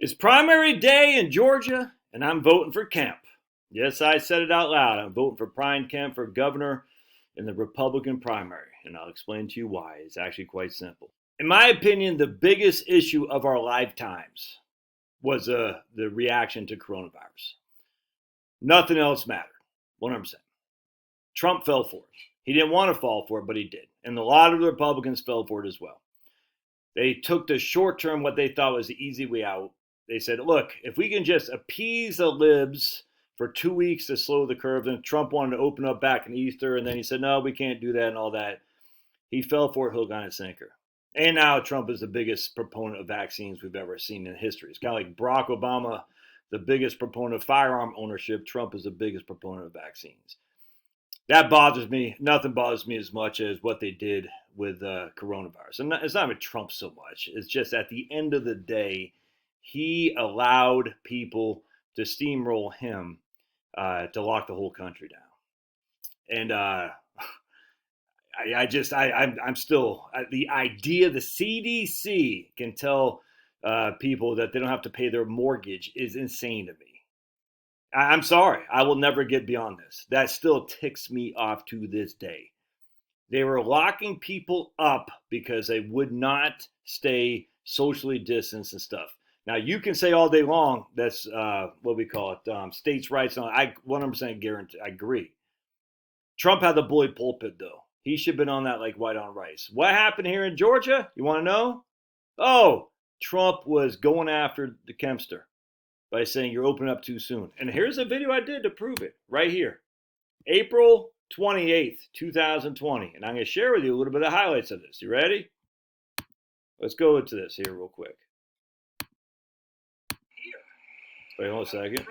It's primary day in Georgia, and I'm voting for Kemp. Yes, I said it out loud. I'm voting for Brian Kemp for governor in the Republican primary, and I'll explain to you why. It's actually quite simple. In my opinion, the biggest issue of our lifetimes was the reaction to coronavirus. Nothing else mattered, 100%. Trump fell for it. He didn't want to fall for it, but he did. And a lot of the Republicans fell for it as well. They took the short term, what they thought was the easy way out. They said, look, if we can just appease the libs for 2 weeks to slow the curve, then Trump wanted to open up back in Easter, and then he said, no, we can't do that and all that. He fell for it hook, line, and sinker. And now Trump is the biggest proponent of vaccines we've ever seen in history. It's kind of like Barack Obama, the biggest proponent of firearm ownership. Trump is the biggest proponent of vaccines. That bothers me. Nothing bothers me as much as what they did with coronavirus. And it's not even Trump so much. It's just at the end of the day, he allowed people to steamroll him to lock the whole country down. And I'm still, the idea the CDC can tell people that they don't have to pay their mortgage is insane to me. I'm sorry. I will never get beyond this. That still ticks me off to this day. They were locking people up because they would not stay socially distanced and stuff. Now, you can say all day long that's what we call it, states' rights. I 100% guarantee, I agree. Trump had the bully pulpit, though. He should have been on that like white on rice. What happened here in Georgia? You want to know? Oh, Trump was going after the Kempster by saying you're opening up too soon. And here's a video I did to prove it right here. April 28th, 2020. And I'm going to share with you a little bit of highlights of this. You ready? Let's go into this here real quick. Wait, hold a second.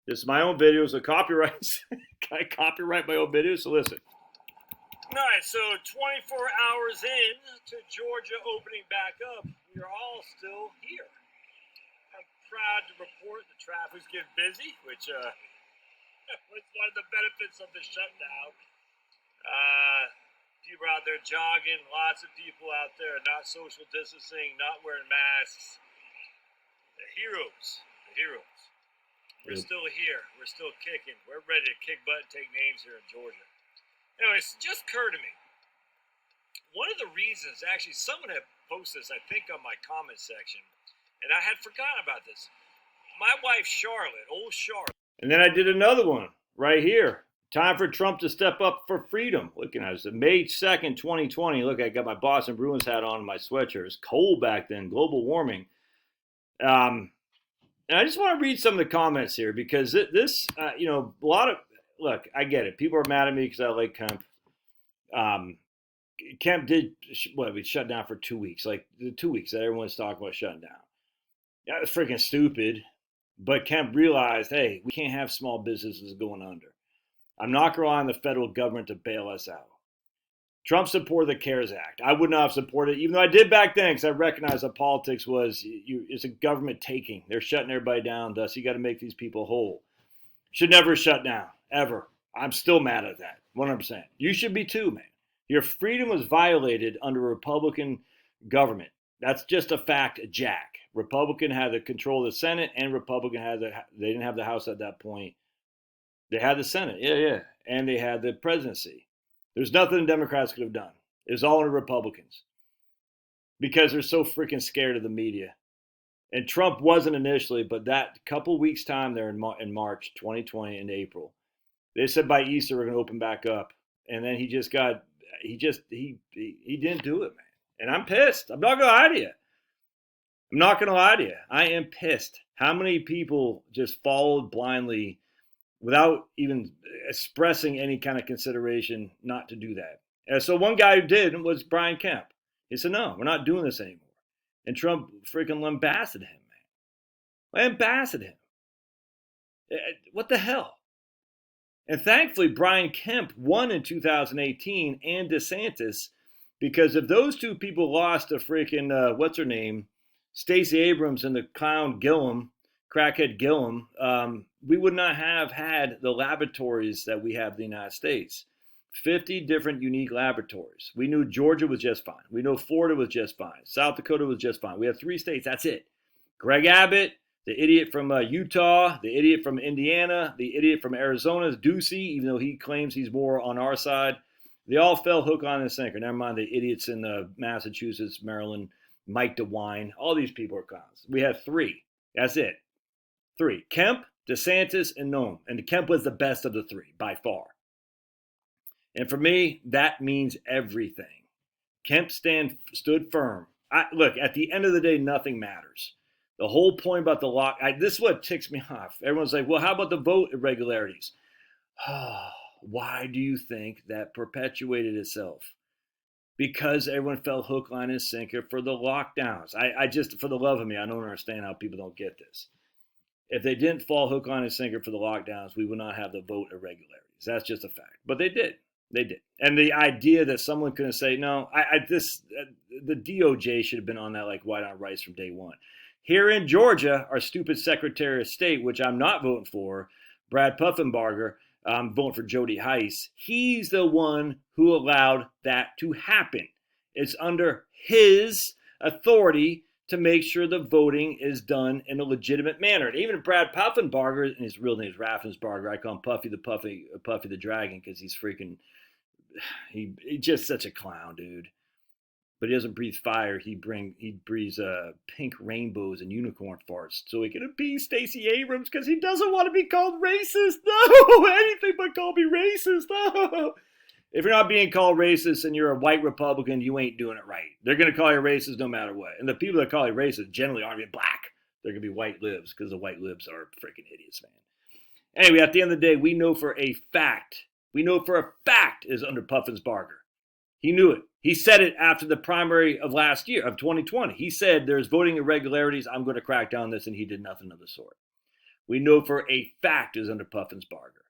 This is my own video, so copyrights. I copyright my own video, so listen. All right, so 24 hours in to Georgia opening back up, we are all still here. I'm proud to report the traffic's getting busy, which was one of the benefits of the shutdown. People out there jogging, lots of people out there not social distancing, not wearing masks. The heroes. We're still here. We're still kicking. We're ready to kick butt and take names here in Georgia. Anyways, just occurred to me. One of the reasons, actually, someone had posted this, I think, on my comment section, and I had forgotten about this. My wife, Charlotte, old Charlotte. And then I did another one right here. Time for Trump to step up for freedom. Looking at it, May 2nd, 2020. Look, I got my Boston Bruins hat on and my sweatshirt. It's cold back then, global warming. And I just want to read some of the comments here because this, a lot of, look, I get it. People are mad at me because I like Kemp. Kemp did, we shut down for 2 weeks, like the 2 weeks that everyone's talking about shutting down. That was freaking stupid. But Kemp realized, hey, we can't have small businesses going under. I'm not going to rely on the federal government to bail us out. Trump supported the CARES Act. I would not have supported it, even though I did back then, because I recognized that politics it's a government taking. They're shutting everybody down, thus you got to make these people whole. Should never shut down, ever. I'm still mad at that, 100%. You should be too, man. Your freedom was violated under a Republican government. That's just a fact, Jack. Republican had the control of the Senate, and Republican they didn't have the House at that point. They had the Senate, yeah. And they had the presidency. There's nothing the Democrats could have done. It was all in the Republicans because they're so freaking scared of the media. And Trump wasn't initially, but that couple weeks time there in March 2020 in April, they said by Easter we're going to open back up. And then he didn't do it, man. And I'm pissed. I'm not going to lie to you. I am pissed. How many people just followed blindly without even expressing any kind of consideration not to do that? And so one guy who did was Brian Kemp. He said, no, we're not doing this anymore. And Trump freaking lambasted him, man. Lambasted him. What the hell? And thankfully, Brian Kemp won in 2018 and DeSantis, because if those two people lost to freaking, what's her name, Stacey Abrams and the clown crackhead Gillum, we would not have had the laboratories that we have in the United States. 50 different unique laboratories. We knew Georgia was just fine. We know Florida was just fine. South Dakota was just fine. We have 3 states. That's it. Greg Abbott, the idiot from Utah, the idiot from Indiana, the idiot from Arizona, Ducey, even though he claims he's more on our side, they all fell hook, line, and sinker. Never mind the idiots in Massachusetts, Maryland, Mike DeWine. All these people are clowns. We have three. That's it. Three. Kemp, DeSantis, and Noem. And Kemp was the best of the three, by far. And for me, that means everything. Kemp stood firm. Look, at the end of the day, nothing matters. The whole point about the lock, this is what ticks me off. Everyone's like, well, how about the vote irregularities? Why do you think that perpetuated itself? Because everyone fell hook, line, and sinker for the lockdowns. I just, for the love of me, I don't understand how people don't get this. If they didn't fall hook, line, and sinker for the lockdowns, we would not have the vote irregularities. That's just a fact. But they did. They did. And the idea that someone couldn't say, no, the DOJ should have been on that like white on rice from day one. Here in Georgia, our stupid Secretary of State, which I'm not voting for, Brad Puffenbarger, I'm voting for Jody Heiss. He's the one who allowed that to happen. It's under his authority to make sure the voting is done in a legitimate manner. And even Brad Puffenbarger, and his real name is Raffensbarger, I call him Puffy the Dragon because he's freaking, he's just such a clown, dude. But he doesn't breathe fire. He breathes pink rainbows and unicorn farts so he can appease Stacey Abrams because he doesn't want to be called racist. No, anything but call me racist. No. If you're not being called racist and you're a white Republican, you ain't doing it right. They're going to call you racist no matter what. And the people that call you racist generally aren't even black. They're going to be white libs because the white libs are freaking idiots, man. Anyway, at the end of the day, we know for a fact is under Puffensbarger. He knew it. He said it after the primary of last year, of 2020. He said there's voting irregularities. I'm going to crack down on this, and he did nothing of the sort. We know for a fact is under Puffensbarger.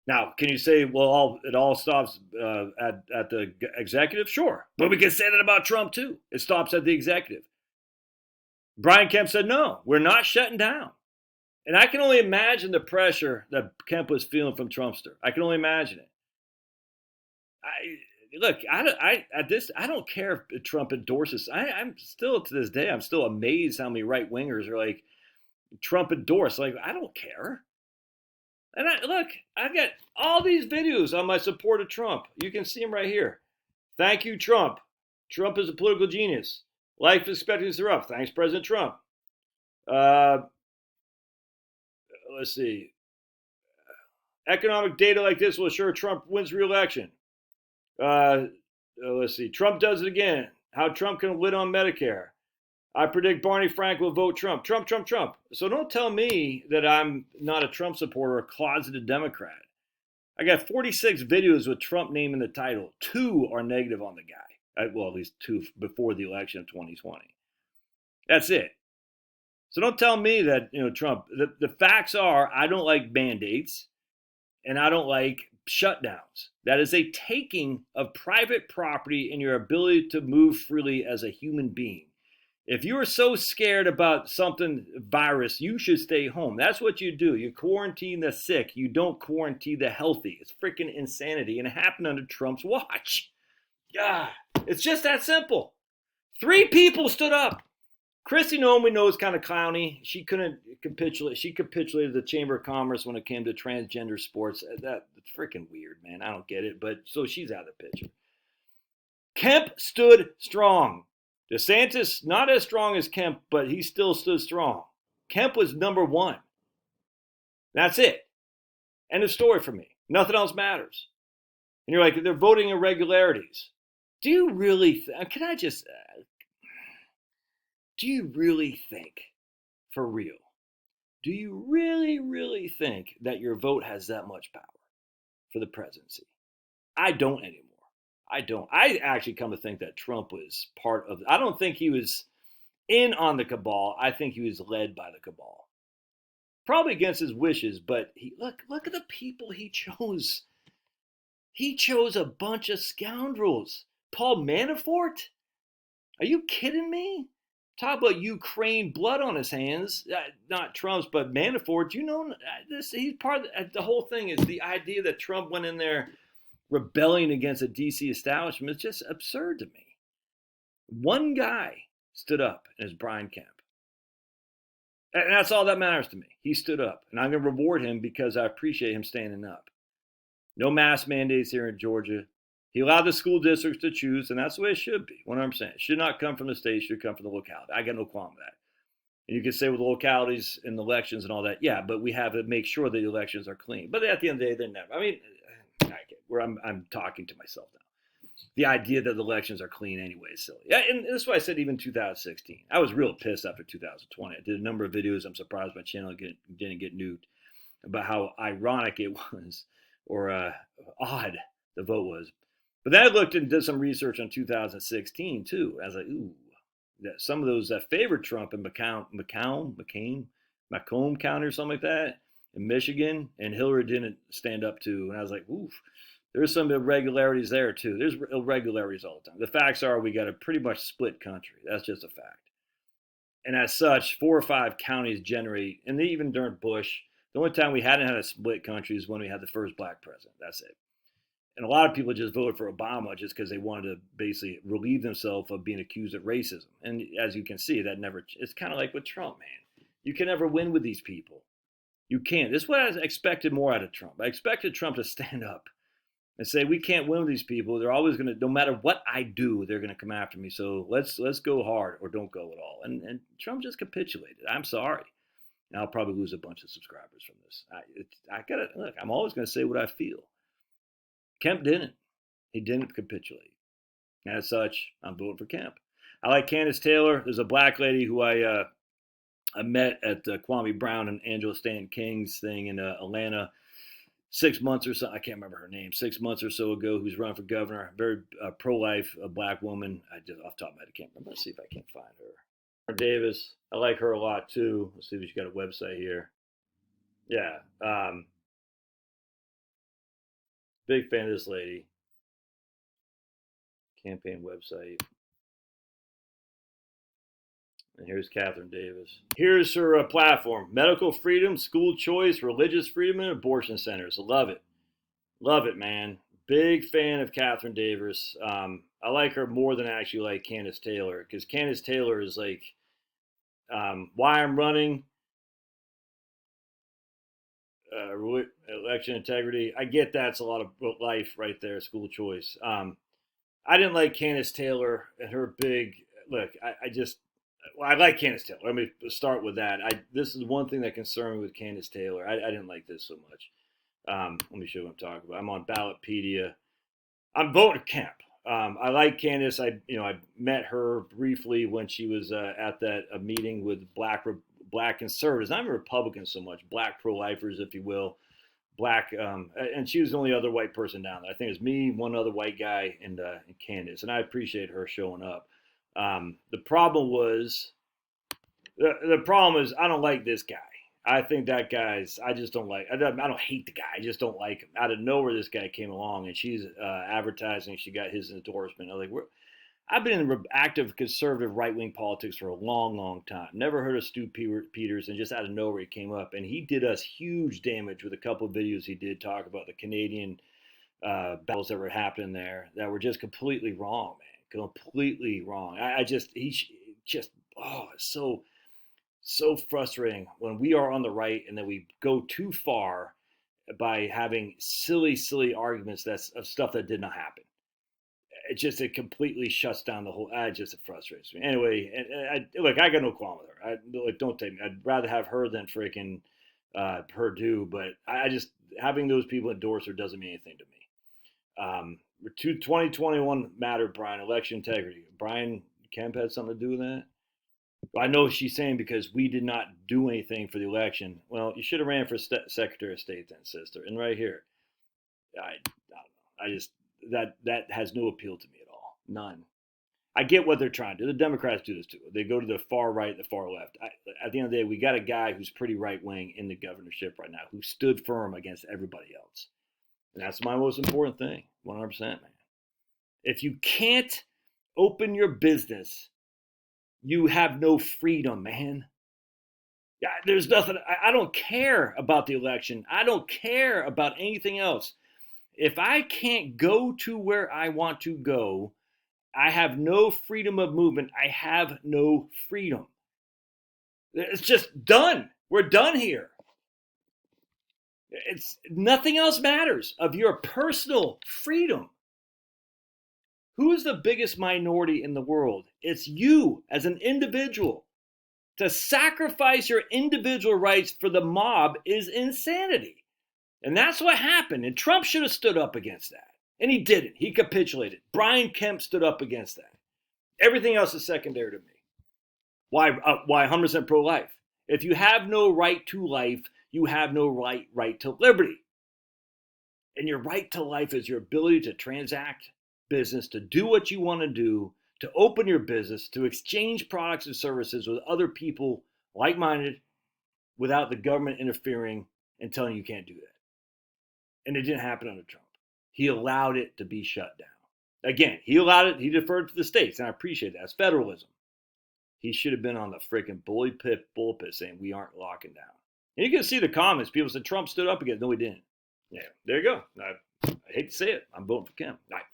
Now, can you say, well, it all stops at the executive? Sure. But we can say that about Trump, too. It stops at the executive. Brian Kemp said, no, we're not shutting down. And I can only imagine the pressure that Kemp was feeling from Trumpster. I can only imagine it. I don't care if Trump endorses. I'm still, to this day, I'm still amazed how many right-wingers are like, Trump endorsed. Like, I don't care. And I got all these videos on my support of Trump. You can see them right here. Thank you, Trump. Trump is a political genius. Life expectancies are up. Thanks, President Trump. Let's see. Economic data like this will assure Trump wins re-election. Let's see. Trump does it again. How Trump can win on Medicare. I predict Barney Frank will vote Trump. Trump. So don't tell me that I'm not a Trump supporter or a closeted Democrat. I got 46 videos with Trump name in the title. 2 are negative on the guy. Well, at least 2 before the election of 2020. That's it. So don't tell me that, Trump. The facts are I don't like mandates and I don't like shutdowns. That is a taking of private property and your ability to move freely as a human being. If you are so scared about something virus, you should stay home. That's what you do. You quarantine the sick. You don't quarantine the healthy. It's freaking insanity. And it happened under Trump's watch. God, it's just that simple. 3 people stood up. Kristi Noem, we know, is kind of clowny. She couldn't capitulate. She capitulated the Chamber of Commerce when it came to transgender sports. That's freaking weird, man. I don't get it. But so she's out of the picture. Kemp stood strong. DeSantis, not as strong as Kemp, but he still stood strong. Kemp was number 1. That's it. End of story for me. Nothing else matters. And you're like, they're voting irregularities. Do you really, do you really think, for real, do you really think that your vote has that much power for the presidency? I don't anymore. I don't. I actually come to think that Trump was part of. I don't think he was in on the cabal. I think he was led by the cabal, probably against his wishes. But look at the people he chose. He chose a bunch of scoundrels. Paul Manafort? Are you kidding me? Talk about Ukraine blood on his hands. Not Trump's, but Manafort. He's part of the whole thing. Is the idea that Trump went in there rebelling against the DC establishment. It's just absurd to me. One guy stood up, and it's Brian Kemp. And that's all that matters to me. He stood up, and I'm going to reward him because I appreciate him standing up. No mask mandates here in Georgia. He allowed the school districts to choose, and that's the way it should be. 100%. It should not come from the state. It should come from the locality. I got no qualm with that. And you can say with the localities and elections and all that, yeah, but we have to make sure the elections are clean. But at the end of the day, they're never. I mean, I'm talking to myself now. The idea that the elections are clean anyway is silly. Yeah, and that's why I said even 2016. I was real pissed after 2020. I did a number of videos. I'm surprised my channel didn't get nuked about how ironic it was or odd the vote was. But then I looked and did some research on 2016 too. I was like, ooh, that some of those that favored Trump in Macomb County or something like that in Michigan, and Hillary didn't stand up to. And I was like, oof. There's some irregularities there too. There's irregularities all the time. The facts are we got a pretty much split country. That's just a fact. And as such, 4 or 5 counties generate, and even during Bush, the only time we hadn't had a split country is when we had the first black president. That's it. And a lot of people just voted for Obama just because they wanted to basically relieve themselves of being accused of racism. And as you can see, that never, it's kind of like with Trump, man. You can never win with these people. You can't. This is what I expected more out of Trump. I expected Trump to stand up and say, we can't win with these people. They're always going to, no matter what I do, they're going to come after me. So let's go hard or don't go at all. And Trump just capitulated. I'm sorry. And I'll probably lose a bunch of subscribers from this. I got to, look, I'm always going to say what I feel. Kemp didn't. He didn't capitulate. As such, I'm voting for Kemp. I like Candace Taylor. There's a black lady who I met at Kwame Brown and Angela Stanton King's thing in Atlanta 6 months or so. I can't remember her name. 6 months or so ago, who's running for governor. Very pro-life, a black woman. I just off the top of my head, I can't remember. Let's see if I can't find her. Davis. I like her a lot too. Let's see if she's got a website here. Yeah. Big fan of this lady. Campaign website. And here's Catherine Davis. Here's her platform. Medical freedom, school choice, religious freedom, and abortion centers. Love it. Love it, man. Big fan of Catherine Davis. I like her more than I actually like Candace Taylor. Because Candace Taylor is like, why I'm running, election integrity. I get that's a lot of life right there, school choice. I didn't like Candace Taylor and her big, look, I like Candace Taylor. Let me start with that. This is one thing that concerned me with Candace Taylor. I didn't like this so much. Let me show you what I'm talking about. I'm on Ballotpedia. I'm voting Kemp. I like Candace. I met her briefly when she was at that meeting with black conservatives, not even Republicans so much, black pro-lifers, if you will. Black, and she was the only other white person down there. I think it was me, one other white guy, and Candace. And I appreciate her showing up. The problem is I don't like this guy. I think that guy's, I just don't like, I don't hate the guy. I just don't like him. Out of nowhere, this guy came along and she's advertising. She got his endorsement. I was like, I've been in active conservative right-wing politics for a long, long time. Never heard of Stu Peters, and just out of nowhere he came up. And he did us huge damage with a couple of videos he did talk about the Canadian battles that were happening there that were just completely wrong, man. Completely wrong. It's so frustrating when we are on the right and then we go too far by having silly arguments of stuff that did not happen. It completely shuts down the whole. It frustrates me. Anyway, I got no qualm with her. Don't take me. I'd rather have her than freaking Purdue. But having those people endorse her doesn't mean anything to me. 2021 mattered, Brian. Election integrity. Brian Kemp had something to do with that. I know she's saying because we did not do anything for the election. Well, you should have ran for Secretary of State then, sister. And right here, I don't know. That has no appeal to me at all. None. I get what they're trying to do. The Democrats do this too. They go to the far right, the far left. At the end of the day, we got a guy who's pretty right wing in the governorship right now, who stood firm against everybody else. And that's my most important thing. 100%, man. If you can't open your business, you have no freedom, man. Yeah, there's nothing. I don't care about the election. I don't care about anything else. If I can't go to where I want to go, I have no freedom of movement. I have no freedom. It's just done. We're done here. It's nothing else matters of your personal freedom. Who is the biggest minority in the world? It's you as an individual. To sacrifice your individual rights for the mob is insanity. And that's what happened. And Trump should have stood up against that. And he didn't. He capitulated. Brian Kemp stood up against that. Everything else is secondary to me. Why 100% pro-life? If you have no right to life, you have no right to liberty. And your right to life is your ability to transact business, to do what you want to do, to open your business, to exchange products and services with other people like-minded without the government interfering and telling you can't do that. And it didn't happen under Trump. He allowed it to be shut down. Again, he allowed it, he deferred to the states, and I appreciate that. It's federalism. He should have been on the freaking bullpit saying we aren't locking down. And you can see the comments. People said Trump stood up again. No, he didn't. Yeah, there you go. I hate to say it. I'm voting for Kemp. All right.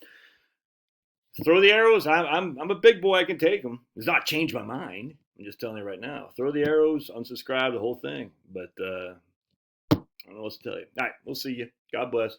Throw the arrows. I'm a big boy. I can take them. It's not changed my mind. I'm just telling you right now. Throw the arrows. Unsubscribe. The whole thing. But I don't know what to tell you. All right. We'll see you. God bless.